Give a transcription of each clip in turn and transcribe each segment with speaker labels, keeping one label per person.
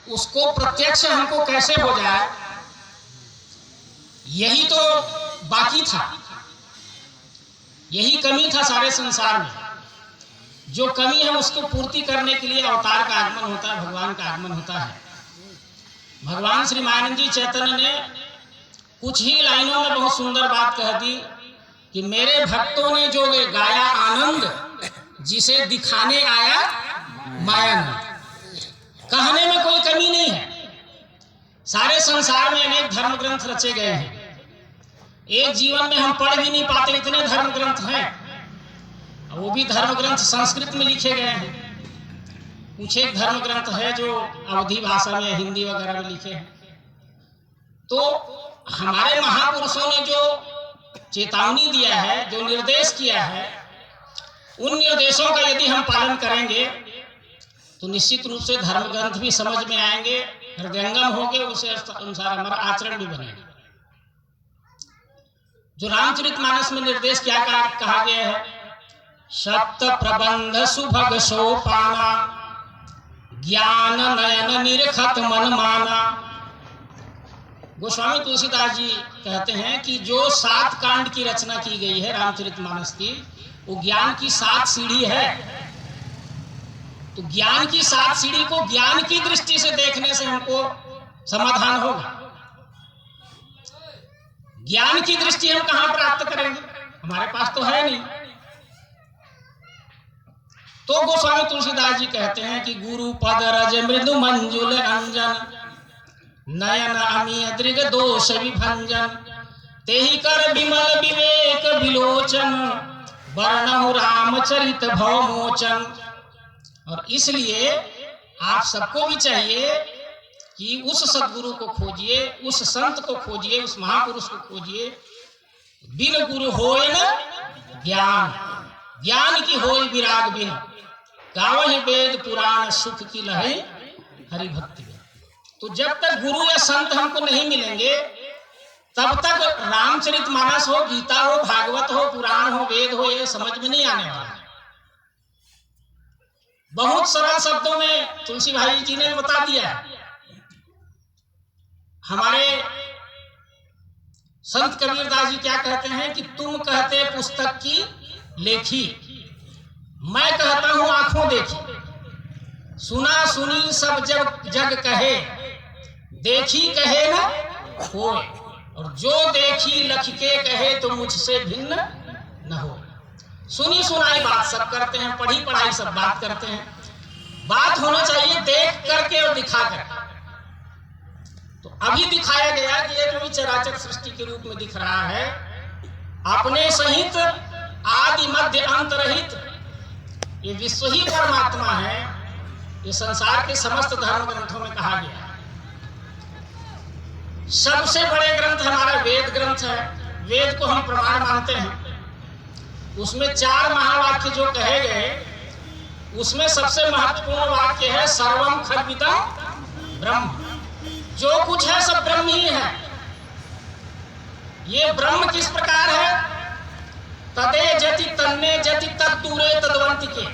Speaker 1: उसको प्रत्यक्ष हमको कैसे हो जाए, यही तो बाकी था, यही कमी था सारे संसार में। जो कमी है उसको पूर्ति करने के लिए अवतार का आगमन होता है, भगवान का आगमन होता है। भगवान श्री मानंद जी चैतन्य ने कुछ ही लाइनों में बहुत सुंदर बात कह दी कि मेरे भक्तों ने जो गाया आनंद, जिसे दिखाने आया मायानंद। कहने में कोई कमी नहीं है। सारे संसार में अनेक धर्म ग्रंथ रचे गए हैं, एक जीवन में हम पढ़ भी नहीं पाते, इतने धर्म ग्रंथ हैं। वो भी धर्म ग्रंथ संस्कृत में लिखे गए हैं। कुछ एक धर्म ग्रंथ है जो अवधी भाषा में, हिंदी वगैरह में लिखे हैं। तो हमारे महापुरुषों ने जो चेतावनी दिया है, जो निर्देश किया है, उन निर्देशों का यदि हम पालन करेंगे तो निश्चित रूप से धर्म ग्रंथ भी समझ में आएंगे, हृदयंगम होंगे, उसे अनुसार हमारा आचरण भी बनेगा। जो रामचरितमानस में निर्देश क्या कहा गया है, सप्त प्रबंध सुभग सोपाना, ज्ञान नयन निरखत मन माना। गोस्वामी तुलसीदास जी कहते हैं कि जो 7 कांड की रचना की गई है रामचरितमानस की, वो ज्ञान की 7 सीढ़ी है। तो ज्ञान की 7 सीढ़ी को ज्ञान की दृष्टि से देखने से हमको समाधान होगा। ज्ञान की दृष्टि हम कहां प्राप्त करेंगे, हमारे पास तो है नहीं। तो गोस्वामी तुलसीदास जी कहते हैं कि गुरु पद रज मृदु मंजुल अंजन, नयन अमीय दृग दोष विभंजन, तेहि कर विमल विवेक विलोचन, वर्णहु रामचरित भवमोचन। और इसलिए आप सबको भी चाहिए कि उस सद्गुरु को खोजिए, उस संत को खोजिए, उस महापुरुष को खोजिए। बिन गुरु होय न ज्ञान, ज्ञान की होय विराग बिन, गावहि वेद पुराण सुख की लहै हरि भक्ति। तो जब तक गुरु या संत हमको नहीं मिलेंगे, तब तक रामचरितमानस हो, गीता हो, भागवत हो, पुराण हो, वेद हो, ये समझ में नहीं आने वाला। बहुत सरल शब्दों में तुलसी भाई जी ने बता दिया। हमारे संत कबीरदास जी क्या कहते हैं कि तुम कहते पुस्तक की लेखी, मैं कहता हूं आंखों देखी। सुना सुनी सब जग कहे, देखी कहे न होए, और जो देखी लख के कहे तो मुझसे भिन्न न हो। सुनी सुनाई बात सब करते हैं, पढ़ी पढ़ाई सब बात करते हैं। बात होना चाहिए देख करके और दिखा कर। तो अभी दिखाया गया कि ये जो चराचर सृष्टि के रूप में दिख रहा है, अपने सहित आदि मध्य अंत रहित ये विश्व ही परमात्मा है। ये संसार के समस्त धर्म ग्रंथों में कहा गया है। सबसे बड़े ग्रंथ हमारा वेद ग्रंथ है। वेद को हम प्रमाण मानते हैं। उसमें 4 महावाक्य जो कहे गए, उसमें सबसे महत्वपूर्ण वाक्य है सर्वम खल्विदं ब्रह्म। जो कुछ है सब ब्रह्म ही है। ये ब्रह्म किस प्रकार है, तदे जति तन्ने जति तद दूरे तदवंतिके,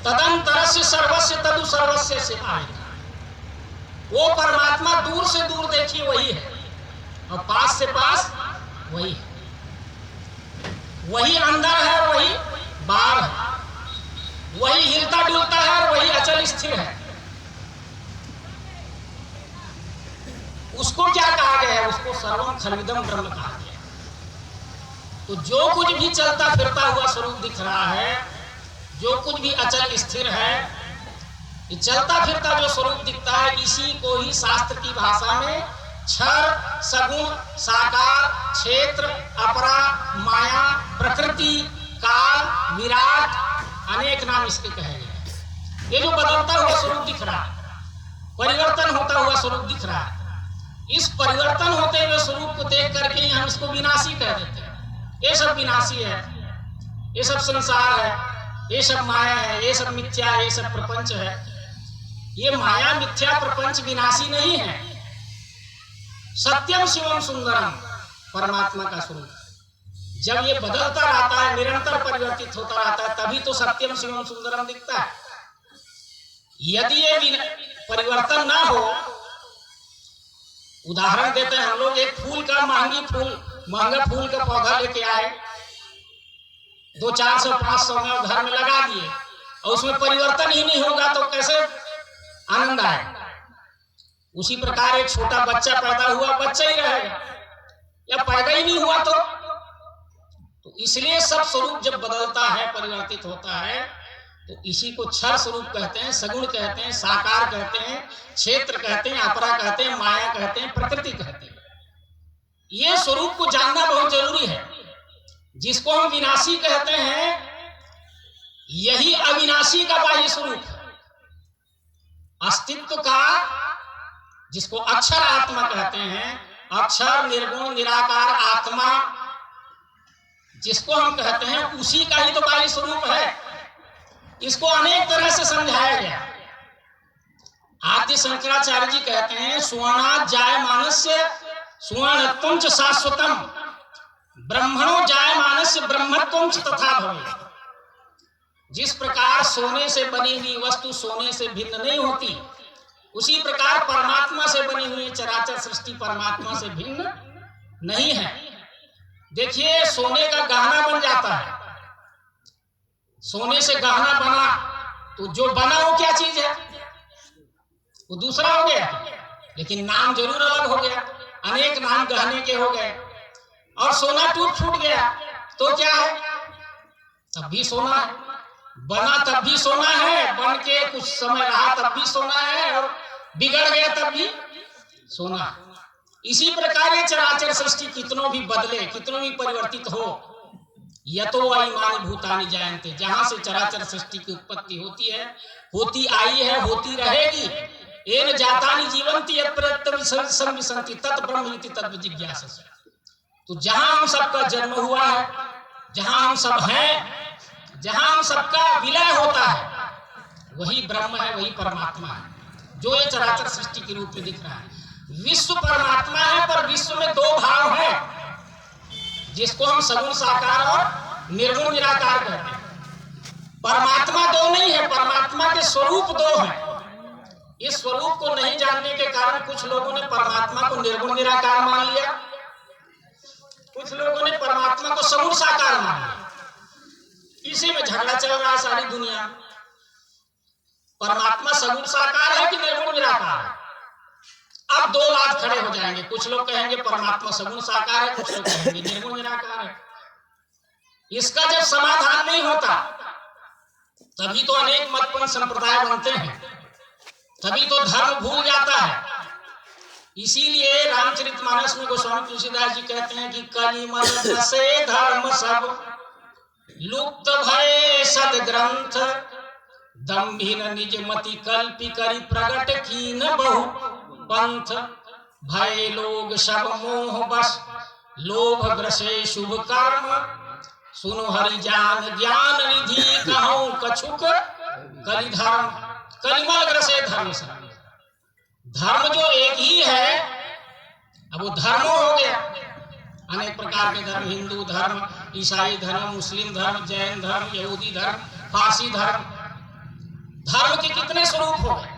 Speaker 1: तदंतरस्य सर्वस्य तदु सर्वस्य से आए। वो परमात्मा दूर से दूर देखिए वही है, और पास से पास वही है। वही अंदर है, वही बाहर है, वही हिलता डुलता है और वही अचल स्थिर है। उसको क्या कहा गया है, उसको सर्वम खल्विदं ब्रह्म कहा गया। तो जो कुछ भी चलता फिरता हुआ स्वरूप दिख रहा है, जो कुछ भी अचल स्थिर है, ये चलता फिरता जो स्वरूप दिखता है, इसी को ही शास्त्र की भाषा में क्षर, सगुण, साकार, क्षेत्र, अपरा, माया, प्रकृति, काल, विराट, अनेक नाम इसके कहे गए। ये जो बदलता हुआ स्वरूप दिख रहा है, परिवर्तन होता हुआ स्वरूप दिख रहा है, इस परिवर्तन होते हुए स्वरूप को देख करके हम इसको विनाशी कह देते हैं। ये सब विनाशी है, ये सब संसार है, ये सब माया है, ये सब मिथ्या है, ये सब प्रपंच है। ये माया मिथ्या प्रपंच विनाशी नहीं है। सत्यम शिवम सुंदरम परमात्मा का स्वरूप। जब ये बदलता रहता है, निरंतर परिवर्तित होता रहता है, तभी तो सत्यम शिवम सुंदरम दिखता है। यदि ये परिवर्तन ना हो। उदाहरण देते हैं हम लोग, एक फूल का महंगा फूल का पौधा लेके आए, 200-400-500 में घर में लगा दिए और उसमें परिवर्तन ही नहीं होगा तो कैसे आनंद आए। उसी प्रकार एक छोटा बच्चा पैदा हुआ, बच्चा ही रहेगा, या पैदा ही नहीं हुआ तो इसलिए सब स्वरूप जब बदलता है, परिवर्तित होता है, तो इसी को क्षर स्वरूप कहते हैं, सगुण कहते हैं, साकार कहते हैं, क्षेत्र कहते हैं, अपरा कहते हैं, माया कहते हैं, प्रकृति कहते हैं। ये स्वरूप को जानना बहुत जरूरी है। जिसको हम विनाशी कहते हैं, यही अविनाशी का बाह्य स्वरूप है। अस्तित्व का, जिसको अक्षर आत्मा कहते हैं, अक्षर निर्गुण निराकार आत्मा जिसको हम कहते हैं, उसी का ही तो बाह्य स्वरूप है। इसको अनेक तरह से समझाया गया। आद्य शंकराचार्य जी कहते हैं, सुवर्णात् जायमानस्य सुवर्णत्वं च शाश्वतम, ब्रह्मणो जायमानस्य ब्रह्मत्वं च तथा भवेत्। जिस प्रकार सोने से बनी हुई वस्तु सोने से भिन्न नहीं होती, उसी प्रकार परमात्मा से बनी हुई चराचर सृष्टि परमात्मा से भिन्न नहीं है। देखिए, सोने का गहना बन जाता है, सोने से गहना बना तो जो बना वो क्या चीज है? वो दूसरा हो गया, लेकिन नाम जरूर अलग हो गया। अनेक नाम गहने के हो गए। और सोना टूट फूट गया तो क्या है? तब भी सोना है। बना तब भी सोना है, बन के कुछ समय रहा तब भी सोना है, और बिगड़ गया तब भी सोना। इसी प्रकार ये चराचर सृष्टि कितनों भी बदले, कितनों भी परिवर्तित हो, यतो इमानि भूतानि जायन्ते, जहां से चराचर सृष्टि की उत्पत्ति होती है, होती आई है, होती रहेगी। येन जातानि जीवन्ति यत् प्रत्यक्षं संविशन्ति तत् ब्रह्म इति तद् जिज्ञासस्व। तो जहां हम सबका जन्म हुआ है, जहां हम सब हैं, जहां हम सबका विलय होता है, वही ब्रह्म है, वही परमात्मा है, जो ये चराचर सृष्टि के रूप में दिख रहा है। विश्व परमात्मा है, पर विश्व में दो भाव हैं, जिसको हम सगुण साकार और निर्गुण निराकार कहते हैं। परमात्मा दो नहीं है, परमात्मा के स्वरूप दो हैं। इस स्वरूप को नहीं जानने के कारण कुछ लोगों ने परमात्मा को निर्गुण निराकार मान लिया, कुछ लोगों ने परमात्मा को सगुण साकार मान लिया। इसी में झगड़ा चल रहा है सारी दुनिया। परमात्मा सगुण साकार है कि निर्गुण निराकार है? अब दो बात खड़े हो जाएंगे। कुछ लोग कहेंगे परमात्मा सगुण साकार है, कुछ लोग कहेंगे निर्गुण निराकार है। इसका जब समाधान नहीं होता, तभी तो अनेक मतपन संप्रदाय बनते हैं, तभी तो धर्म भूल जाता है। इसीलिए रामचरितमानस में गोस्वामी तुलसीदास जी कहते हैं कि कलिमल से धर्म सब लुप्त भय सदग्रंथ, दम्भिन निज मति कल्पि करि प्रगट कीन बहु पंथ, भय लोग सब मोह बस लोभ ग्रसे शुभ कर्म, सुनो हरि जान ज्ञान निधि कहूं कछुक कलि धर्म। कलिमल ग्रसे धर्म सब, धर्म जो एक ही है, अब वो धर्म हो गया। अनेक प्रकार के धर्म, हिंदू धर्म, ईसाई धर्म, मुस्लिम धर्म, जैन धर्म, यहूदी धर्म, पारसी धर्म, धर्म के कितने स्वरूप हो गए।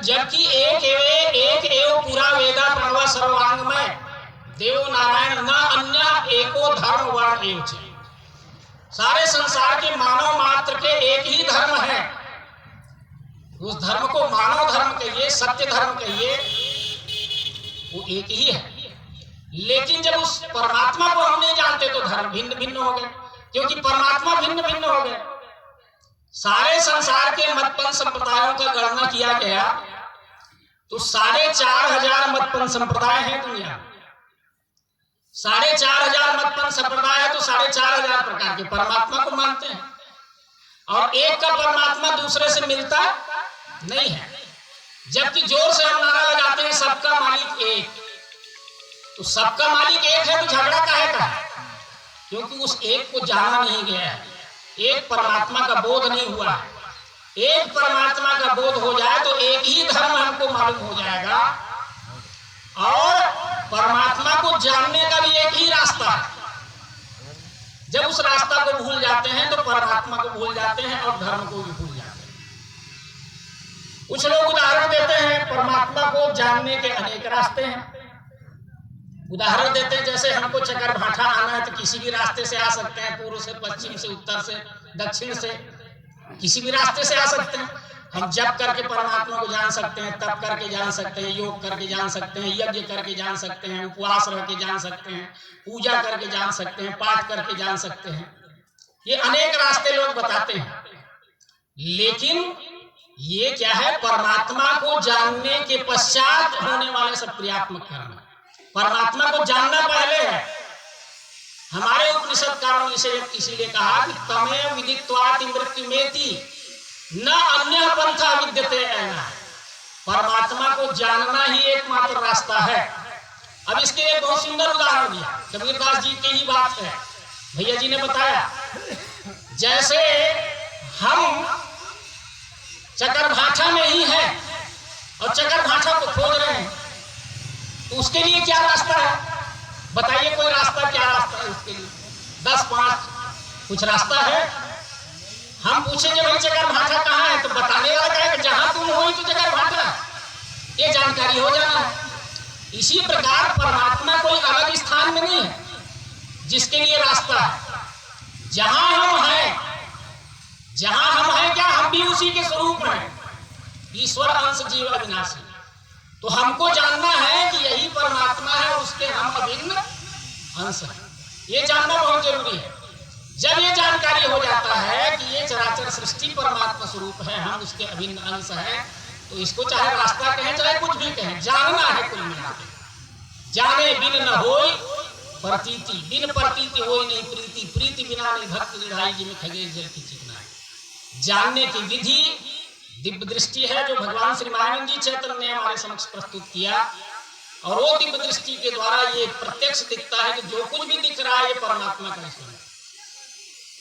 Speaker 1: जबकि एक एव पूरा वेदा प्रणव सर्वांग में देव नारायण न अन्य एको धर्म वर्ण एव छे। सारे संसार के मानव मात्र के एक ही धर्म है। उस धर्म को मानव धर्म कहिए, सत्य धर्म कहिए, वो एक ही है। लेकिन जब उस परमात्मा को हम नहीं जानते तो धर्म भिन्न भिन्न हो गए, क्योंकि परमात्मा भिन्न भिन्न हो गए। सारे संसार के मतपन संप्रदायों का गणना किया गया तो 4,500 मतपन संप्रदाय हैं दुनिया। 4,500 मतपन संप्रदाय है तो 4,500 प्रकार के परमात्मा को मानते हैं, और एक का परमात्मा दूसरे से मिलता नहीं है। जबकि जोर से हम नारा लगाते हैं सबका मालिक एक, तो सबका मालिक एक है तो झगड़ा काहे का है? क्योंकि उस एक को जाना नहीं गया है, एक परमात्मा का बोध नहीं हुआ है। एक परमात्मा का बोध हो जाए तो एक ही धर्म हमको मालूम हो जाएगा, और परमात्मा को जानने का भी एक ही रास्ता है। जब उस रास्ता को भूल जाते हैं तो परमात्मा को भूल जाते हैं और धर्म को भी भूल जाते हैं। कुछ लोग उदाहरण देते हैं, परमात्मा को जानने के अनेक रास्ते हैं। उदाहरण देते हैं, जैसे हमको चकरभाठा आना है तो किसी भी रास्ते से आ सकते हैं, पूर्व से, पश्चिम से, उत्तर से, दक्षिण से, किसी भी रास्ते से आ सकते हैं। हम जप करके परमात्मा को जान सकते हैं, तप करके जान सकते हैं, योग करके जान सकते हैं, यज्ञ करके जान सकते हैं, उपवास रह के जान सकते हैं, पूजा करके जान सकते हैं, पाठ करके जान सकते हैं। ये अनेक रास्ते लोग बताते हैं, लेकिन ये क्या है? परमात्मा को जानने के पश्चात होने वाले सब क्रियात्मक कर्म। परमात्मा को जानना पहले है। हमारे उपनिषदकारों ने इसीलिए कहा कि तमेव विदित्वाति मृत्युमेति न अन्य पंथा विद्यते ऐना। परमात्मा को जानना ही एकमात्र रास्ता है। अब इसके एक बहुत सुंदर उदाहरण दिया, कबीरदास जी की ही बात है, भैया जी ने बताया। जैसे हम चकरभाठा में ही है और चकरभाठा को खोज रहे हैं, तो उसके लिए क्या रास्ता है? बताइए कोई रास्ता, क्या रास्ता है उसके लिए? 10 5 कुछ रास्ता है? हम पूछेंगे भाई चकरभाठा कहाँ है, तो बताने वाला कहेगा जहां तुम हो तो चकरभाठा, ये जानकारी हो जाना है। इसी प्रकार परमात्मा कोई अलग स्थान में नहीं है जिसके लिए रास्ता है। जहां हम हैं क्या, हम भी उसी के स्वरूप हैं, ईश्वर अंश जीव अविनाशी। तो हमको जानना है कि यही परमात्मा है और उसके हम अभिन्न अंश हैं। ये जानना बहुत जरूरी है। जब ये जानकारी हो जाता है कि ये चराचर सृष्टि परमात्मा स्वरूप है, हम उसके अभिन्न अंश हैं, तो इसको चाहे रास्ता कहें चाहे कुछ भी कहें, जानना है कुल मिला के। जाने बिन न होई प्रतीति, बिन प्रतीति होई नहीं प्रीति, प्रीति बिना नहीं भक्ति निधाई, जिमें खगेश जल की चिकना है। जानने की विधि दिव्य दृष्टि है, जो भगवान श्री महानंद जी चैतन्य ने हमारे समक्ष प्रस्तुत किया। और वो दिव्य दृष्टि के द्वारा ये प्रत्यक्ष दिखता है कि जो कुछ भी दिख रहा है ये परमात्मा का स्वरूप है।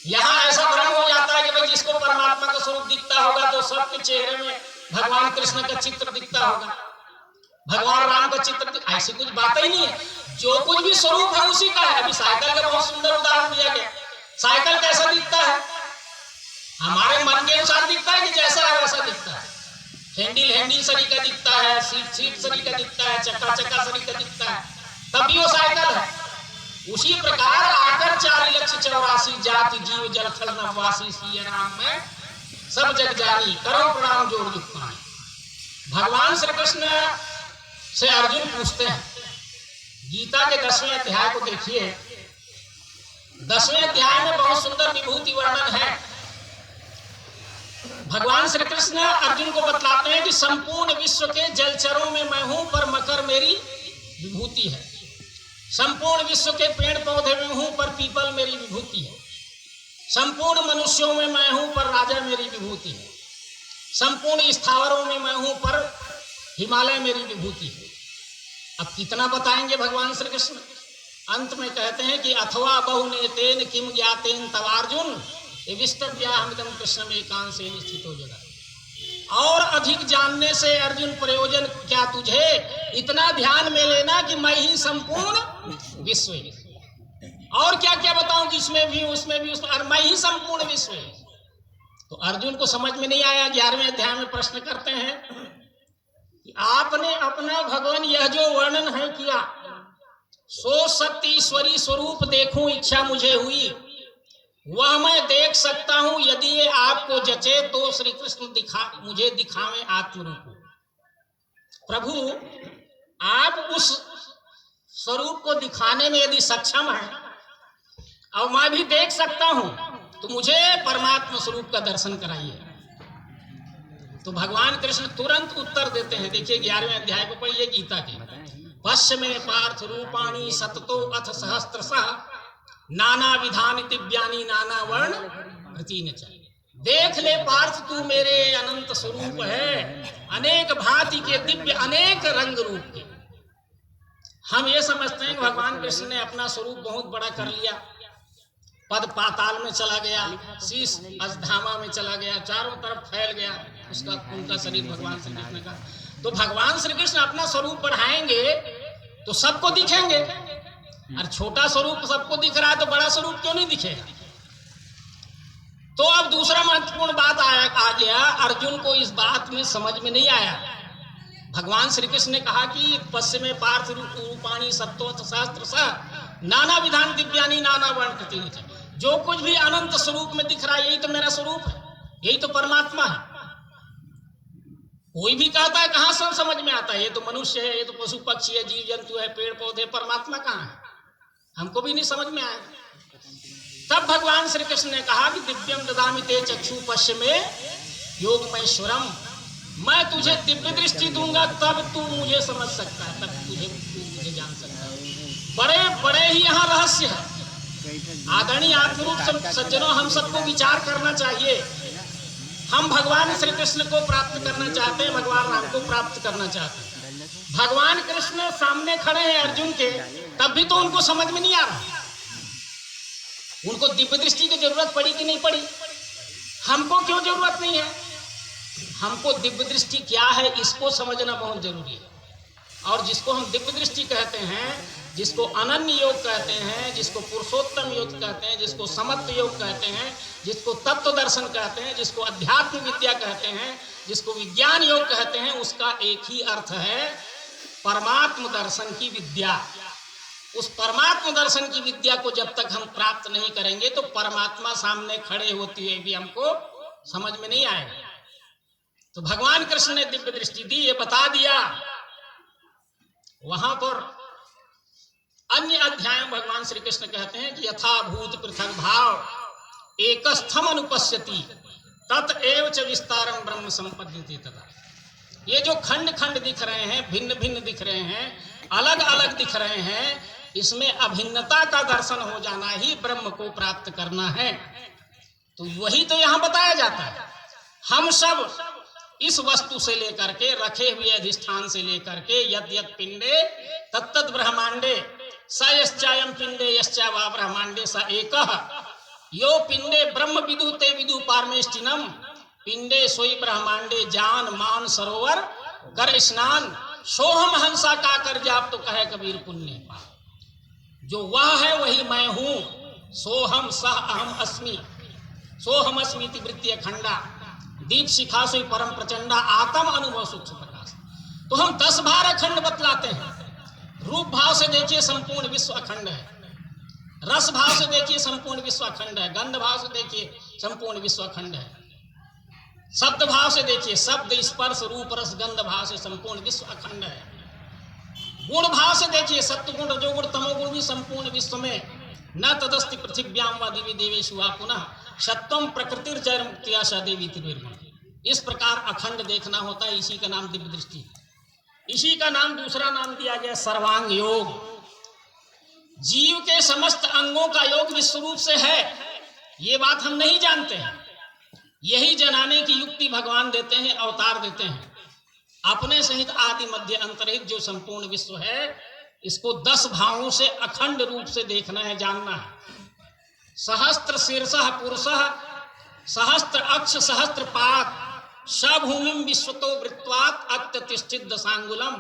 Speaker 1: यहाँ ऐसा भ्रम हो जाता है कि भाई जिसको परमात्मा का स्वरूप दिखता होगा तो सबके चेहरे में भगवान कृष्ण का चित्र दिखता होगा, भगवान राम का चित्र, ऐसी कुछ बात ही नहीं है। जो कुछ भी स्वरूप है उसी का है। अभी साइकिल का बहुत सुंदर उदाहरण दिया गया। साइकिल कैसा दिखता है? हमारे मन के अनुसार दिखता है कि जैसा है वैसा दिखता है। हैंडल सरी का दिखता है, सीट सरी का दिखता है, चक्का सरी का दिखता है, तब भी वो साइकिल है। उसी प्रकार आकर 4,84,000 जाति जीव जल थल नवासी सिया राम में सब जग जानी, करो प्रणाम जोड़ दुख पानी। भगवान श्री कृष्ण से अर्जुन पूछते हैं, गीता के 10वें अध्याय को देखिए। 10वें अध्याय में बहुत सुंदर विभूति वर्णन है। भगवान श्री कृष्ण अर्जुन को बतलाते हैं कि संपूर्ण विश्व के जलचरों में मैं हूं, पर मकर मेरी विभूति है। संपूर्ण विश्व के पेड़ पौधे में हूं, पर पीपल मेरी विभूति है। संपूर्ण मनुष्यों में मैं हूं, पर राजा मेरी विभूति है। संपूर्ण स्थावरों में मैं हूं, पर हिमालय मेरी विभूति है। अब कितना बताएंगे भगवान श्री कृष्ण? अंत में कहते हैं कि अथवा बहुनेतेन किम ज्ञातेन तवार्जुन विष्टव्याहमिदं कृष्णम एकांशेन स्थितो जगत्। और अधिक जानने से अर्जुन प्रयोजन क्या तुझे? इतना ध्यान में लेना कि मैं ही संपूर्ण विश्व है। और क्या क्या बताऊं कि इसमें भी उसमें भी उसमें, और मैं ही संपूर्ण विश्व है। तो अर्जुन को समझ में नहीं आया। 11वें अध्याय में प्रश्न करते हैं कि आपने अपना भगवान यह जो वर्णन है किया, सो सत्य ईश्वरी स्वरूप देखूं इच्छा मुझे हुई, वह मैं देख सकता हूं। यदि ये आपको जचे तो श्री कृष्ण मुझे दिखावें आत्मरूप। प्रभु आप उस स्वरूप को दिखाने में यदि सक्षम है और मैं भी देख सकता हूं, तो मुझे परमात्मा स्वरूप का दर्शन कराइए। तो भगवान कृष्ण तुरंत उत्तर देते हैं। देखिए 11वें अध्याय को पढ़िए गीता के। पश्य में पार्थ रूपाणी सततो अथ सहस्त्रशः नाना विधान दिव्यानी नाना वर्ण प्रतीन चाहिए। देख ले पार्थ तू मेरे अनंत स्वरूप है, अनेक भांति के दिव्य अनेक रंग रूप के। हम ये समझते हैं कि भगवान कृष्ण ने अपना स्वरूप बहुत बड़ा कर लिया, पद पाताल में चला गया, शीश अजधामा में चला गया, चारों तरफ फैल गया उसका उनका शरीर भगवान श्री कृष्ण का। तो भगवान श्री कृष्ण अपना स्वरूप बढ़ाएंगे तो सबको दिखेंगे, और छोटा स्वरूप सबको दिख रहा है तो बड़ा स्वरूप क्यों नहीं दिखेगा? तो अब दूसरा महत्वपूर्ण बात आ गया, अर्जुन को इस बात में समझ में नहीं आया। भगवान श्री कृष्ण ने कहा कि पश्चिमे पार्थ रूपाणी सत्वत सहस्त्र स नाना विधान दिव्यानी नाना वर्ण कृति, जो कुछ भी अनंत स्वरूप में दिख रहा है यही तो मेरा स्वरूप है, यही तो परमात्मा है। कोई भी कहता है कहां सब समझ में आता है, ये तो मनुष्य है, ये तो पशु पक्षी है, जीव जंतु है, पेड़ पौधे, परमात्मा कहां है, हमको भी नहीं समझ में आया। तब भगवान श्री कृष्ण ने कहा कि दिव्यम ददामि ते चक्षु पश्चिमे योगमैश्वरम, मैं तुझे दिव्य दृष्टि दूंगा तब तू मुझे समझ सकता है, तब तू मुझे जान सकता है। बड़े बड़े ही यहाँ रहस्य है। आदरणीय आत्मरूप सज्जनों, हम सबको विचार करना चाहिए। हम भगवान श्री कृष्ण को प्राप्त करना चाहते हैं, भगवान राम को प्राप्त करना चाहते हैं। भगवान कृष्ण सामने खड़े हैं अर्जुन के, तब भी तो उनको समझ में नहीं आ रहा। उनको दिव्य दृष्टि की जरूरत पड़ी कि नहीं पड़ी? हमको क्यों जरूरत नहीं है? हमको दिव्य दृष्टि क्या है इसको समझना बहुत जरूरी है। और जिसको हम दिव्य दृष्टि कहते हैं, जिसको अनन्य योग कहते हैं, जिसको पुरुषोत्तम योग कहते हैं, जिसको समत्व योग कहते हैं, जिसको तत्व दर्शन कहते हैं, जिसको अध्यात्म विद्या कहते हैं, जिसको विज्ञान योग कहते हैं, उसका एक ही अर्थ है परमात्म दर्शन की विद्या। उस परमात्म दर्शन की विद्या को जब तक हम प्राप्त नहीं करेंगे तो परमात्मा सामने खड़े होते हुए भी हमको समझ में नहीं आएगा। तो भगवान कृष्ण ने दिव्य दृष्टि दी, ये बता दिया। वहां पर अन्य अध्याय में भगवान श्री कृष्ण कहते हैं कि यथाभूत पृथक भाव एकस्थम अनुपश्यति ततएव च विस्तारम ब्रह्म संपद्यते तथा। ये जो खंड खंड दिख रहे हैं, भिन्न भिन्न दिख रहे हैं, अलग अलग दिख रहे हैं, इसमें अभिन्नता का दर्शन हो जाना ही ब्रह्म को प्राप्त करना है। तो वही तो यहां बताया जाता है। हम सब इस वस्तु से लेकर के, रखे हुए अधिष्ठान से लेकर के, यद यद पिंडे तत्तद ब्रह्मांडे स यश्चायं पिंडे यश्चा वा ब्रह्मांडे स एकः यो पिंडे ब्रह्म विदु ते विदु पारमेष्टिनम पिंडे सोई ब्रह्मांडे जान मान सरोवर कर स्नान सोहम हंसा का कर जाप तो कहे कबीर पुण्य। जो वह है वही मैं हूं, सोहम सह अहम अस्मि, सोहम अस्मिति वृत्ति खंडा दीप शिखा सोई परम प्रचंडा आत्म अनुभव सूक्ष्म प्रकाश। तो हम 10-12 खंड बतलाते हैं। रूप भाव से देखिए संपूर्ण विश्व अखंड है, रस भाव से देखिए संपूर्ण विश्व अखंड है, गंध भाव से देखिए संपूर्ण विश्व अखंड है, शब्द भाव से देखिए शब्द स्पर्श रूप रस गंध भाव से संपूर्ण विश्व अखंड है, गुण भाव से देखिए सत्वगुण रजोगुण तमोगुण भी संपूर्ण विश्व में न तदस्ति पृथिव्याम व दिव्य देवेषु वा पुनः सत्वम प्रकृतिर्जय मुक्तिया स देवी त्रिगुण। इस प्रकार अखंड देखना होता है, इसी का नाम दिव्य दृष्टि। इसी का नाम दूसरा नाम दिया गया सर्वांग योग। जीव के समस्त अंगों का योग विश्वरूप से है, ये बात हम नहीं जानते हैं। यही जनाने की युक्ति भगवान देते हैं, अवतार देते हैं। अपने सहित आदि मध्य अंतरहित जो संपूर्ण विश्व है, इसको 10 भावों से अखंड रूप से देखना है, जानना है। सहस्त्र शीर्षः पुरुषः सहस्त्र अक्ष सहस्त्र पाद सभूमिम विश्वतो वृत्वात् अत्यतिष्ठित दशांगुलम।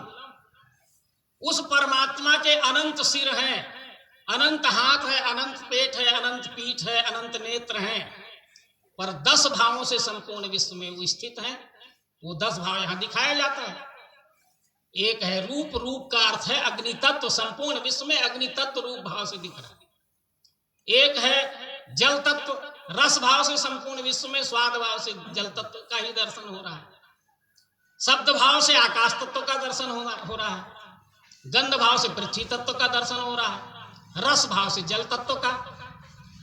Speaker 1: उस परमात्मा के अनंत सिर हैं, अनंत हाथ है, अनंत पेट है, अनंत पीठ है, अनंत नेत्र हैं, पर 10 भावों से संपूर्ण विश्व में वो स्थित हैं। वो 10 भाव यहां दिखाया जाता है। एक है रूप, रूप का अर्थ है अग्नि तत्व, संपूर्ण विश्व में अग्नि तत्व रूप भाव से दिख रहा है। एक है जल तत्व, रस भाव से संपूर्ण विश्व में स्वाद भाव से जल तत्व का ही दर्शन हो रहा है। शब्द भाव से आकाश तत्व का दर्शन हो रहा है। गंध भाव से पृथ्वी तत्व का दर्शन हो रहा है। रस भाव से जल तत्व का।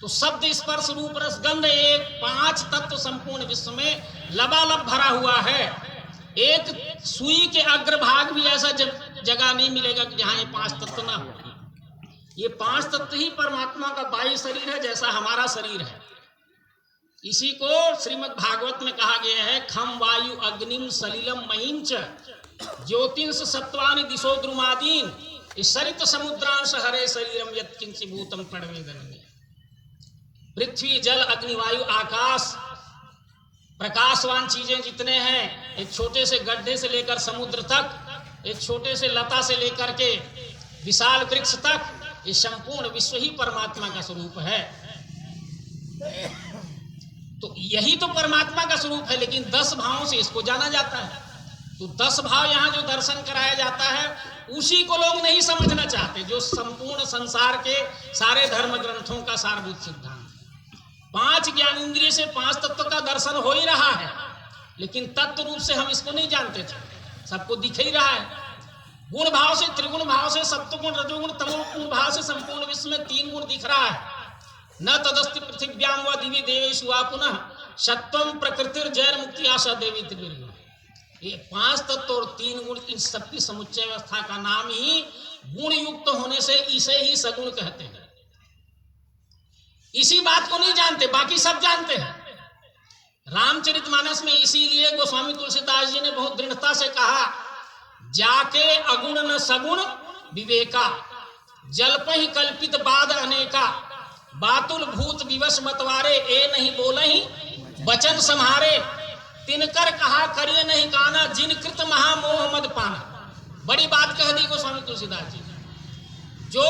Speaker 1: तो शब्द स्पर्श रूप रस गंध, एक 5 तत्व संपूर्ण विश्व में लबालब भरा हुआ है। एक सुई के अग्रभाग भी ऐसा जगह नहीं मिलेगा कि जहां ये 5 तत्व ना हो। ये 5 तत्व ही परमात्मा का बाह्य शरीर है, जैसा हमारा शरीर है। इसी को श्रीमद् भागवत में कहा गया है, खम वायु अग्निम सलिलम महिंच ज्योतिंस सत्वानि दिशो द्रुमादीन सरित समुद्रांश हरे शरीरम यत्किंच भूतम तड़वेदन। पृथ्वी जल अग्नि वायु आकाश प्रकाशवान चीजें जितने हैं, एक छोटे से गड्ढे से लेकर समुद्र तक, एक छोटे से लता से लेकर के विशाल वृक्ष तक, ये संपूर्ण विश्व ही परमात्मा का स्वरूप है। तो यही तो परमात्मा का स्वरूप है, लेकिन 10 भावों से इसको जाना जाता है। तो 10 भाव यहाँ जो दर्शन कराया जाता है उसी को लोग नहीं समझना चाहते, जो संपूर्ण संसार के सारे धर्म ग्रंथों का सारभूत सिद्धांत है। 5 ज्ञानेंद्रिय से 5 तत्व का दर्शन हो ही रहा है, लेकिन तत्व रूप से हम इसको नहीं जानते थे, सबको दिख ही रहा है। गुण भाव से, त्रिगुण भाव से, सप्तगुण, रजोगुण, तमोगुण भाव से संपूर्ण विश्व में 3 गुण दिख रहा है। न तदस्ति पृथिव्याम व दिव्य देवेषु वा पुनः सत्वम प्रकृतिर जैर मुक्ति आशा देवी त्रिगुण। ये 5 तत्व और 3 गुण, इन सबकी समुच्चय व्यवस्था का नाम ही गुण युक्त होने से इसे ही सगुण कहते हैं। इसी बात को नहीं जानते, बाकी सब जानते हैं। रामचरितमानस में इसीलिए गोस्वामी तुलसीदास जी ने बहुत दृढ़ता से कहा, जाके अगुण न सगुण विवेका, जल्पहि कल्पित बाद अनेका, बातुल भूत विवश मतवारे, ए नहीं बोलहि वचन सम्हारे, तिनकर कहा करिए नहीं काना, जिन कृत महामोह मद पाना। बड़ी बात कह दी गोस्वामी तुलसीदास जी। जो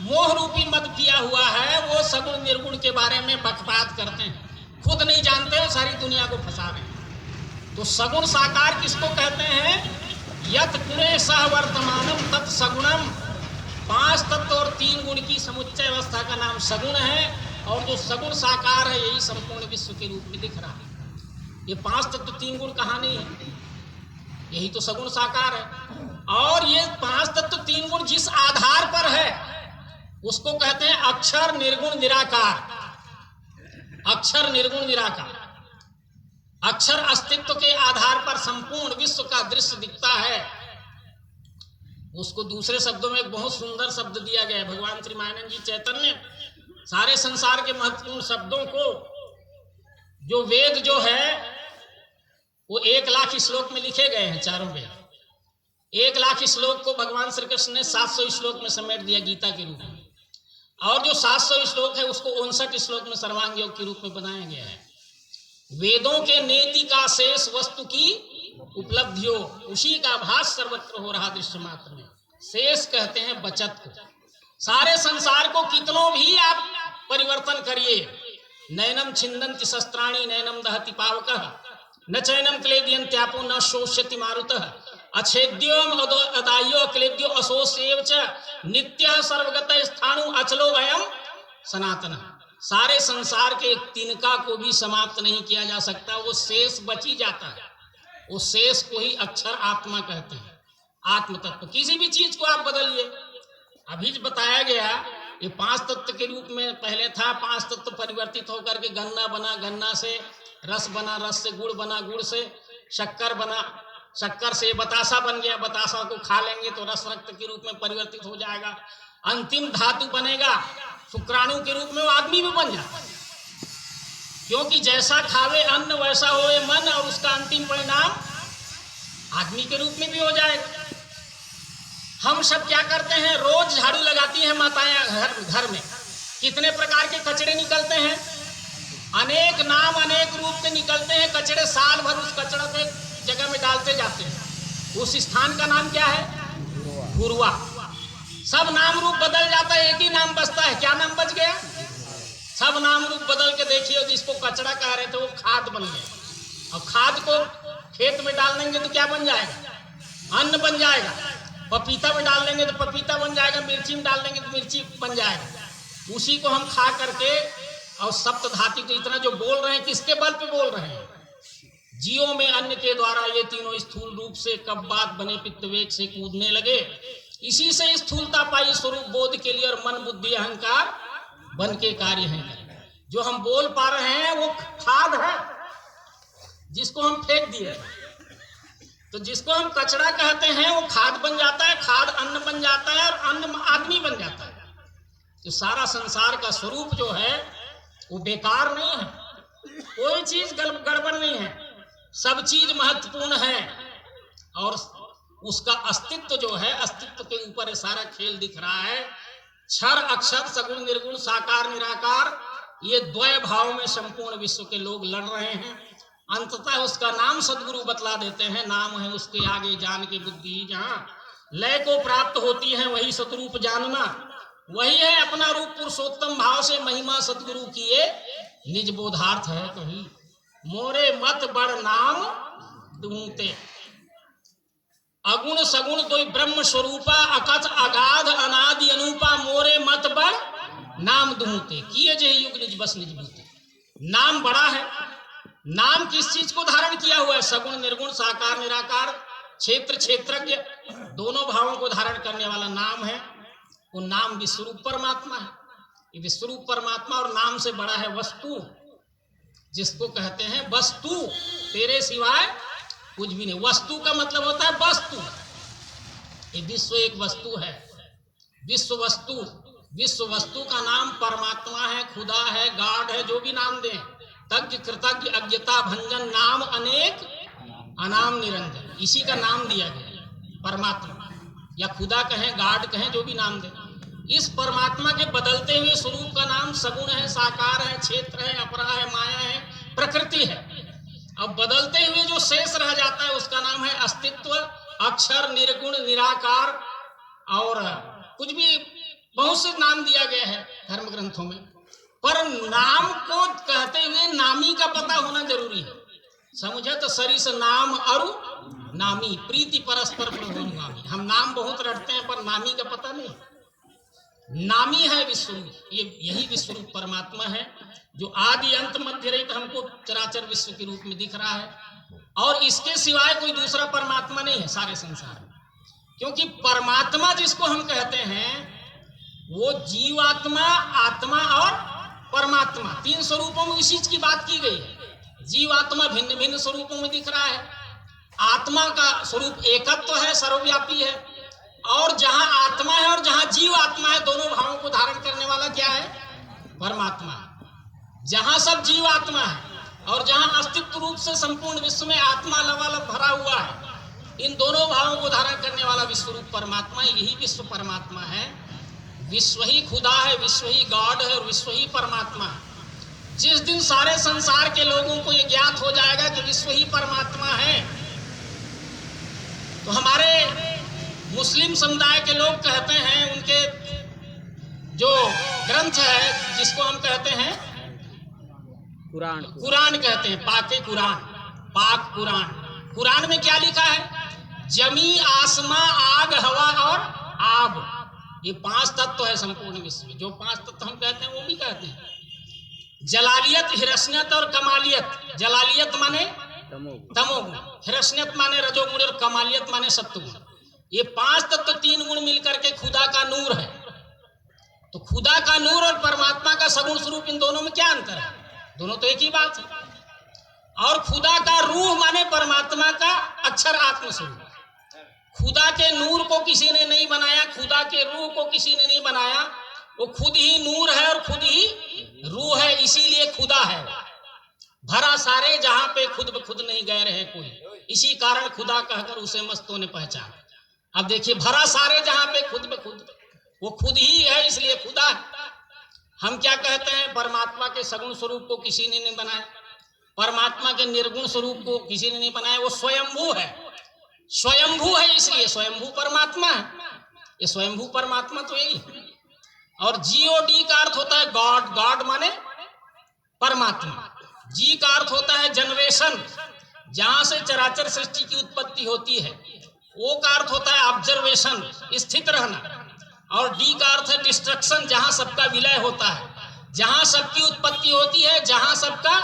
Speaker 1: मोह रूपी मद पिया हुआ है वो सगुण निर्गुण के बारे में बकवाद करते हैं, खुद नहीं जानते हो, सारी दुनिया को फंसा रहे हैं। तो सगुण साकार किसको कहते हैं? यत गुणे सह वर्तमानम तत् सगुणम। 5 तत्व और 3 गुण की समुच्चय अवस्था का नाम सगुण है, और जो सगुण साकार है यही संपूर्ण विश्व के रूप में दिख रहा है। ये 5 तत्व 3 गुण कहाँ नहीं है, यही तो सगुण साकार है। और ये 5 तत्व 3 गुण जिस आधार पर है उसको कहते हैं अक्षर निर्गुण निराकार। अक्षर निर्गुण निराकार, अक्षर अस्तित्व के आधार पर संपूर्ण विश्व का दृश्य दिखता है। उसको दूसरे शब्दों में एक बहुत सुंदर शब्द दिया गया है। भगवान श्री मायानंद जी चैतन्य सारे संसार के महत्वपूर्ण शब्दों को, जो वेद जो है वो 1 लाख श्लोक में लिखे गए हैं, चारों वेद। 1 लाख श्लोक को भगवान श्री कृष्ण ने 700 श्लोक में समेट दिया गीता के रूप में, और जो 700 श्लोक है उसको 59 श्लोक में सर्वांग योग के रूप में बनाया गया है। वेदों के नेति का शेष वस्तु की उपलब्धियों, उसी का भास सर्वत्र हो रहा दृश्य मात्र में। शेष कहते हैं बचत को। सारे संसार को कितनों भी आप परिवर्तन करिए, नैनम छिन्दन्ति शस्त्राणि नैनम दहति पावकः, न चैनम क्लेदयन्त्यापो न शोष्यति मारुतः, अच्छेद्योम अदायो अक्लेद्यो अशोष्येव च, नित्यः सर्वगतः स्थाणु अचलो अयं सनातनः। सारे संसार के एक तिनका को भी समाप्त नहीं किया जा सकता, वो शेष बच ही जाता है। उस शेष को ही अक्षर आत्मा कहते हैं, आत्म तत्व। किसी भी चीज को आप बदलिए, अभी बताया गया ये 5 तत्व के रूप में पहले था, 5 तत्व परिवर्तित होकर के गन्ना बना, गन्ना से रस बना, रस से गुड़ बना, गुड़ से शक्कर बना, शक्कर से बतासा बन गया, बतासा को खा लेंगे तो रस रक्त के रूप में परिवर्तित हो जाएगा, अंतिम धातु बनेगा, शुक्राणु के रूप में वो आदमी भी बन जाता है। क्योंकि जैसा खावे अन्न वैसा होए मन, और उसका अंतिम परिणाम आदमी के रूप में भी हो जाएगा। हम सब क्या करते हैं, रोज झाड़ू लगाती हैं माताएं घर में, कितने प्रकार के कचड़े निकलते हैं, अनेक नाम अनेक रूप के निकलते हैं कचड़े। साल भर उस कचड़ा को जगह में डालते जाते हैं, उस स्थान का नाम क्या है? घुरवा। सब नाम रूप बदल जाता है, एक ही नाम बचता है। क्या नाम बच गया? सब नाम रूप बदल के देखिए, जिसको कचड़ा कह रहे थे वो खाद बन गया। और खाद को खेत में डाल देंगे तो क्या बन जाएगा? अन्न बन जाएगा। पपीता में डाल देंगे तो पपीता बन जाएगा, मिर्ची में डाल देंगे तो मिर्ची बन जाएगा। उसी को हम खा करके, और सप्त धातु को इतना जो बोल रहे हैं, किसके बल पे बोल रहे हैं? जीवों में अन्न के द्वारा ये तीनों स्थूल रूप से कब बात बने पित्त वेग से कूदने लगे। इसी से स्थूलता पाई स्वरूप बोध के लिए, और मन बुद्धि अहंकार बन के कार्य हैं। जो हम बोल पा रहे हैं वो खाद है, जिसको हम फेंक दिए। तो जिसको हम कचरा कहते हैं वो खाद बन जाता है, खाद अन्न बन जाता है, और अन्न आदमी बन जाता है। तो सारा संसार का स्वरूप जो है वो बेकार नहीं है, कोई चीज गड़बड़ नहीं है, सब चीज महत्वपूर्ण है। और उसका अस्तित्व जो है, अस्तित्व के ऊपर सारा खेल दिख रहा है। क्षर अक्षर, सगुण निर्गुण, साकार निराकार, ये द्वय भाव में संपूर्ण विश्व के लोग लड़ रहे हैं। अंततः उसका नाम सदगुरु बतला देते हैं, नाम है उसके आगे जान के बुद्धि। जहाँ लय को प्राप्त होती है वही सतरूप जानना, वही है अपना रूप पुरुषोत्तम भाव से महिमा सतगुरु किए निज बोधार्थ है कही। मोरे मत बड़ नाम दूते, अगुण सगुण दोई ब्रह्म स्वरूपा, अकथ अगाध अनादि अनूपा, मोरे मत बड़ नाम दूते, किए जे युग निज बस निज बूते। नाम बड़ा है। नाम किस चीज को धारण किया हुआ है? सगुण निर्गुण, साकार निराकार, क्षेत्र क्षेत्रज्ञ, दोनों भावों को धारण करने वाला नाम है। वो नाम विश्वरूप परमात्मा है। ये विश्वरूप परमात्मा और नाम से बड़ा है वस्तु, जिसको कहते हैं वस्तु, तेरे सिवाय कुछ भी नहीं। वस्तु का मतलब होता है वस्तु। ये विश्व एक वस्तु है, विश्व वस्तु। विश्व वस्तु का नाम परमात्मा है, खुदा है, गॉड है, जो भी नाम दें। तज्ञ कृतज्ञ अज्ञता भंजन, नाम अनेक अनाम निरंजन, इसी का नाम दिया गया परमात्मा, या खुदा कहें, गॉड कहें, जो भी नाम दें। इस परमात्मा के बदलते हुए स्वरूप का नाम सगुण है, साकार है, क्षेत्र है, अपरा है, माया है, प्रकृति है। अब बदलते हुए जो शेष रह जाता है उसका नाम है अस्तित्व, अक्षर, निर्गुण, निराकार, और कुछ भी बहुत से नाम दिया गया है धर्म ग्रंथों में। पर नाम को कहते हुए नामी का पता होना जरूरी है। समझे तो सरिस नाम अरु नामी, प्रीति परस्पर प्रभुगामी। हम नाम बहुत रटते हैं पर नामी का पता नहीं। नामी है विश्वरूप, ये यही विश्वरूप परमात्मा है जो आदि अंत मध्य रहित हमको चराचर विश्व के रूप में दिख रहा है। और इसके सिवाय कोई दूसरा परमात्मा नहीं है सारे संसार में। क्योंकि परमात्मा जिसको हम कहते हैं वो जीवात्मा, आत्मा और परमात्मा, तीन स्वरूपों में इसी चीज की बात की गई है। जीवात्मा भिन्न भिन्न स्वरूपों में दिख रहा है, आत्मा का स्वरूप एकत्व है, सर्वव्यापी है। और जहां आत्मा है और जहां जीव आत्मा है, दोनों भावों को धारण करने वाला क्या है? परमात्मा है। जहां सब जीव आत्मा है और जहां अस्तित्व रूप से संपूर्ण विश्व में आत्मा लबालब भरा हुआ है, इन दोनों भावों को धारण करने वाला विश्वरूप परमात्मा, यही विश्व परमात्मा है। विश्व ही खुदा है, विश्व ही गॉड है और विश्व ही परमात्मा है। जिस दिन सारे संसार के लोगों को यह ज्ञात हो जाएगा कि विश्व ही परमात्मा है, तो हमारे मुस्लिम समुदाय के लोग कहते हैं, उनके जो ग्रंथ है जिसको हम कहते हैं कुरान कहते हैं, पाके कुरान, पाक कुरान। कुरान में क्या लिखा है? जमी, आसमां, आग, हवा और आब, ये पांच तत्व है संपूर्ण विश्व में। जो पांच तत्व हम कहते हैं वो भी कहते हैं जलालियत, हिरस्यत और कमालियत। जलालियत माने तमोगुण, हिरस्यत माने रजोगुण और कमालियत माने सत्वगुण। ये पांच तत्व, तीन गुण मिलकर के खुदा का नूर है। तो खुदा का नूर और परमात्मा का सगुण स्वरूप, इन दोनों में क्या अंतर है? दोनों तो एक ही बात है। और खुदा का रूह माने परमात्मा का अक्षर आत्म स्वरूप। खुदा के नूर को किसी ने नहीं बनाया, खुदा के रूह को किसी ने नहीं बनाया, वो खुद ही नूर है और खुद ही रूह है, इसीलिए खुदा है। भरा सारे जहां पे खुद ब खुद नहीं गए रहे कोई, इसी कारण खुदा कहकर उसे मस्तों ने पहचाना। अब देखिए, भरा सारे जहां पे खुद ब खुद, वो खुद ही है, इसलिए खुदा है। हम क्या कहते हैं? परमात्मा के सगुण स्वरूप को किसी ने नहीं बनाया, परमात्मा के निर्गुण स्वरूप को किसी ने नहीं बनाया, वो स्वयंभू है। स्वयंभू है इसलिए स्वयंभू परमात्मा है। ये स्वयंभू परमात्मा तो यही है। और जीओडी का अर्थ होता है गॉड, गॉड माने परमात्मा। जी का अर्थ होता है जनरेशन, जहां से चराचर सृष्टि की उत्पत्ति होती है। ओ का अर्थ होता है ऑब्जर्वेशन, स्थित रहना। और डी का अर्थ है डिस्ट्रक्शन, जहां सबका विलय होता है, जहां सबकी उत्पत्ति होती है, जहां सबका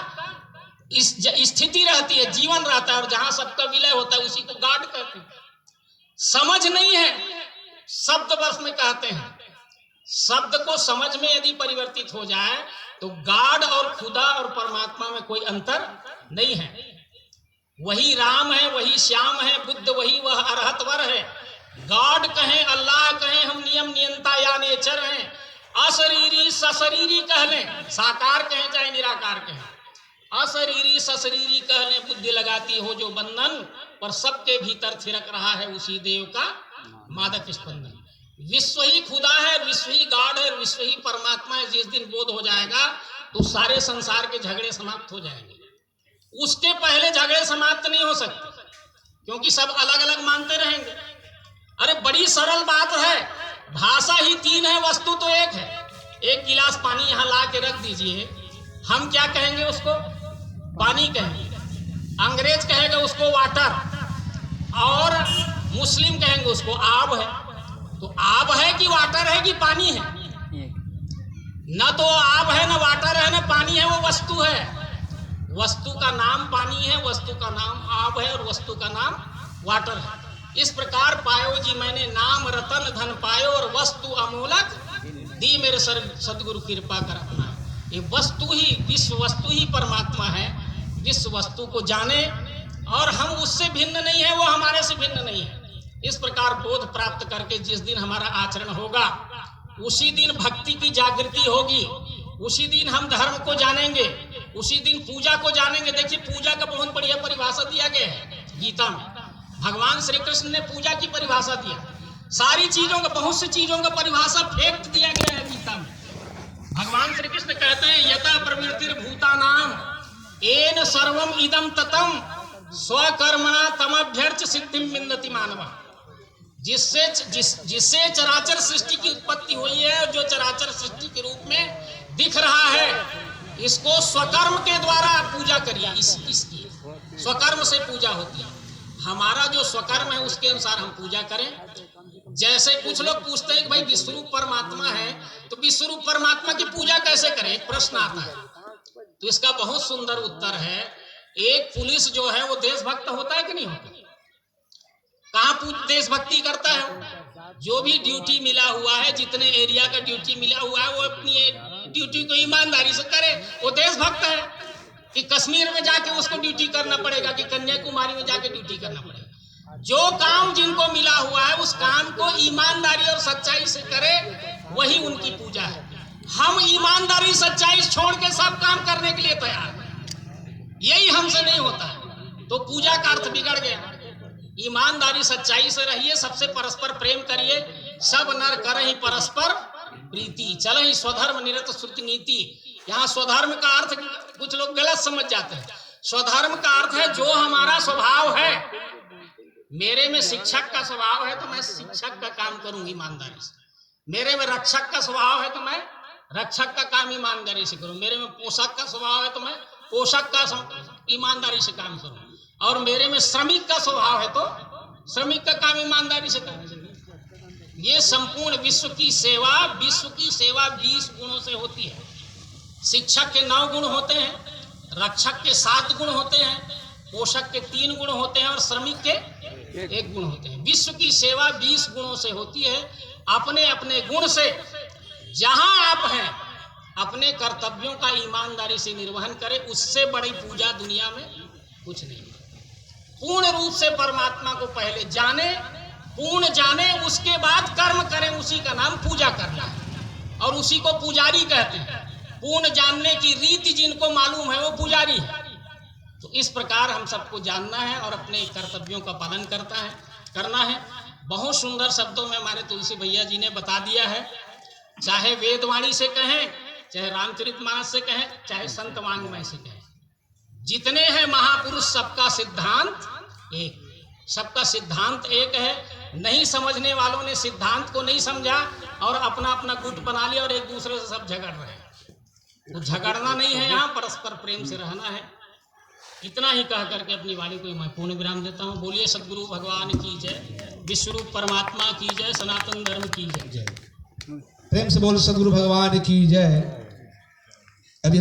Speaker 1: स्थिति रहती है, जीवन रहता है, और जहां सबका विलय होता है उसी को गॉड कहते हैं। समझ नहीं है, शब्द बस में कहते हैं। शब्द को समझ में यदि परिवर्तित हो जाए तो गॉड और खुदा और परमात्मा में कोई अंतर नहीं है। वही राम है, वही श्याम है, बुद्ध वही, वह अरहतवर है। गॉड कहें, अल्लाह कहें, हम नियम नियंता या नेचर हैं। अशरीरी सशरीरी कह लें, साकार कहें चाहे निराकार कहें, अशरीरी सशरीरी कह लें, बुद्धि लगाती हो जो बंधन, पर सबके भीतर थिरक रहा है उसी देव का मादक स्पंदन। विश्व ही खुदा है, विश्व ही गॉड है, विश्व ही परमात्मा है। जिस दिन बोध हो जाएगा तो सारे संसार के झगड़े समाप्त हो जाएंगे। उसके पहले झगड़े समाप्त नहीं हो सकते, क्योंकि सब अलग अलग मानते रहेंगे। अरे बड़ी सरल बात है, भाषा ही तीन है, वस्तु तो एक है। एक गिलास पानी यहाँ ला के रख दीजिए, हम क्या कहेंगे उसको? पानी कहेंगे। अंग्रेज कहेगा उसको वाटर, और मुस्लिम कहेंगे उसको आब है। तो आब है कि वाटर है कि पानी है? न तो आब है, न वाटर है, न पानी है, वो वस्तु है। वस्तु का नाम पानी है, वस्तु का नाम आब है, और वस्तु का नाम वाटर है। इस प्रकार पायो जी मैंने नाम रतन धन पायो, और वस्तु अमोलक दी मेरे सदगुरु कृपा कर अपना। ये वस्तु ही, विश्व वस्तु ही परमात्मा है। विश्व वस्तु को जाने, और हम उससे भिन्न नहीं है, वो हमारे से भिन्न नहीं है। इस प्रकार बोध प्राप्त करके जिस दिन हमारा आचरण होगा, उसी दिन भक्ति की जागृति होगी, उसी दिन हम धर्म को जानेंगे, उसी दिन पूजा को जानेंगे। देखिए पूजा का बहुत बढ़िया परिभाषा दिया गया है गीता में। भगवान श्री कृष्ण ने पूजा की परिभाषा दिया, सारी चीजों का, बहुत सी चीजों का परिभाषा फेंक दिया गया है गीता में। भगवान श्री कृष्ण कहते हैं यथा प्रवृत्तिर भूतानाम येन सर्वम इदम ततम स्वकर्मणा तमभ्यर्च सिद्धिम विन्दति मानवा। जिससे चराचर सृष्टि की उत्पत्ति हुई है, जो चराचर सृष्टि के रूप में दिख रहा है, इसको स्वकर्म के द्वारा पूजा करिए। इसकी स्वकर्म से पूजा होती है। हमारा जो स्वकर्म है उसके अनुसार हम पूजा करें। जैसे कुछ लोग पूछते हैं कि भाई विश्वरूप परमात्मा है, तो विश्वरूप परमात्मा की पूजा कैसे करें, एक प्रश्न आता है। तो इसका बहुत सुंदर उत्तर है। एक पुलिस जो है वो देशभक्त होता है कि नहीं होता? कहाँ देशभक्ति करता है? जो भी ड्यूटी मिला हुआ है, जितने एरिया का ड्यूटी मिला हुआ है, वो अपनी ड्यूटी को ईमानदारी से करे, वो देशभक्त है। कि कश्मीर में जाके उसको ड्यूटी करना पड़ेगा, कि कन्याकुमारी में जाके ड्यूटी करना पड़ेगा। जो काम जिनको मिला हुआ है उस काम को ईमानदारी और सच्चाई से करे, वही उनकी पूजा है। हम ईमानदारी सच्चाई छोड़ के सब काम करने के लिए तैयार हैं, यही हमसे नहीं होता है, तो पूजा का अर्थ बिगड़ गया। ईमानदारी सच्चाई से रहिए, सबसे परस्पर प्रेम करिए, सब नर करहि परस्पर प्रीति, चलहि स्वधर्म निरत श्रुति नीति। यहाँ स्वधर्म का अर्थ कुछ लोग गलत समझ जाते हैं। स्वधर्म का अर्थ है जो हमारा स्वभाव है। मेरे में शिक्षक का स्वभाव है तो मैं शिक्षक का काम करूंगी ईमानदारी से। मेरे में रक्षक का स्वभाव है तो मैं रक्षक का काम ईमानदारी से करूं। मेरे में पोषक का स्वभाव है तो मैं पोषक का ईमानदारी से काम करूं। और मेरे में श्रमिक का स्वभाव है तो श्रमिक का काम ईमानदारी से करूं। ये संपूर्ण विश्व की सेवा 20 गुणों से होती है। शिक्षक के 9 गुण होते हैं, रक्षक के 7 गुण होते हैं, पोषक के 3 गुण होते हैं, और श्रमिक के 1 गुण होते हैं। विश्व की सेवा 20 गुणों से होती है। अपने अपने गुण से जहां आप हैं, अपने कर्तव्यों का ईमानदारी से निर्वहन करें। उससे बड़ी पूजा दुनिया में कुछ नहीं है। पूर्ण रूप से परमात्मा को पहले जाने, पूर्ण जाने, उसके बाद कर्म करें, उसी का नाम पूजा करना है, और उसी को पुजारी कहते हैं। पूर्ण जानने की रीति जिनको मालूम है वो पुजारी है। तो इस प्रकार हम सबको जानना है और अपने कर्तव्यों का पालन करना है। बहुत सुंदर शब्दों में हमारे तुलसी भैया जी ने बता दिया है। चाहे वेदवाणी से कहें, चाहे रामचरितमानस से कहें, चाहे संत वांग्मय से कहें, जितने हैं महापुरुष सबका सिद्धांत एक, सबका सिद्धांत एक है। नहीं समझने वालों ने सिद्धांत को नहीं समझा और अपना अपना गुट बना लिया और एक दूसरे से सब झगड़ रहे हैं। तो झगड़ना नहीं है, यहाँ परस्पर प्रेम से रहना है। इतना ही कह करके अपनी वाणी को मैं पूर्ण विराम देता हूँ। बोलिए सद्गुरु भगवान की जय, विश्वरूप परमात्मा की जय, सनातन धर्म की जय।
Speaker 2: प्रेम से बोल सद्गुरु भगवान की जय।